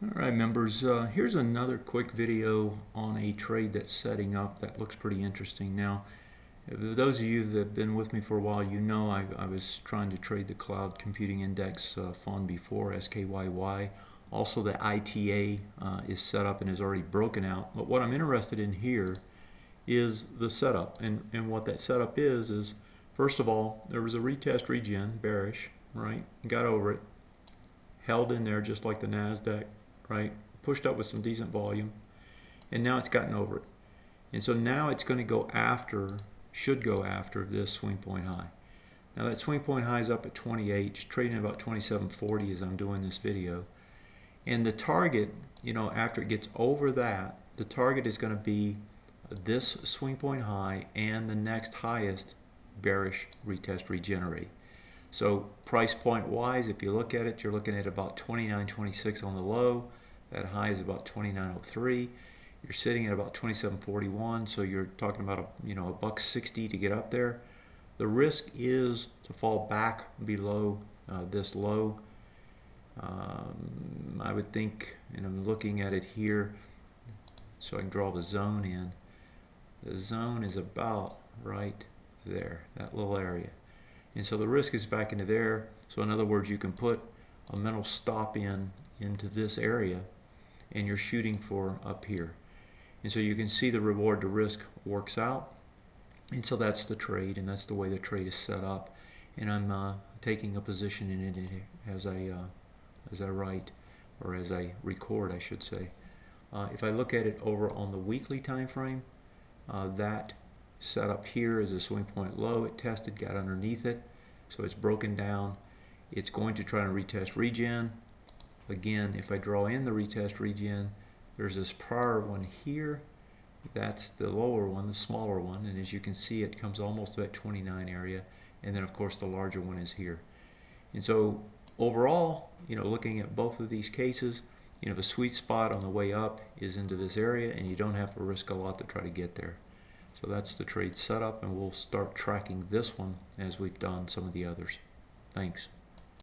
Alright members, here's another quick video on a trade that's setting up that looks pretty interesting. Now, those of you that have been with me for a while, you know I was trying to trade the Cloud Computing Index fund before, SKYY. Also the ITA is set up and is already broken out. But what I'm interested in here is the setup. And what that setup is first of all, there was a retest regen, bearish, right? Got over it, held in there just like the NASDAQ. Right, pushed up with some decent volume, and now it's gotten over it. And so now it's going to go after, should go after this swing point high. Now that swing point high is up at 28, it's trading about 27.40 as I'm doing this video. And the target, you know, after it gets over that, the target is going to be this swing point high and the next highest bearish retest regenerate. So price point wise, if you look at it, you're looking at about 29.26 on the low. That high is about 29.03. You're sitting at about 27.41, so you're talking about a $1.60 to get up there. The risk is to fall back below this low. I would think, and I'm looking at it here, so I can draw the zone in. The zone is about right there, that little area. And so the risk is back into there. So in other words, you can put a mental stop into this area, and you're shooting for up here. And so you can see the reward to risk works out. And so that's the trade, and that's the way the trade is set up. And I'm taking a position in it as I write, or as I record, I should say. If I look at it over on the weekly time frame, that setup here is a swing point low. It tested, got underneath it, so it's broken down. It's going to try to retest regen. Again, if I draw in the retest regen, there's this prior one here. That's the lower one, the smaller one, and as you can see, it comes almost to that 29 area, and then of course the larger one is here. And so overall, looking at both of these cases, the sweet spot on the way up is into this area, and you don't have to risk a lot to try to get there. So that's the trade setup, and we'll start tracking this one as we've done some of the others. Thanks.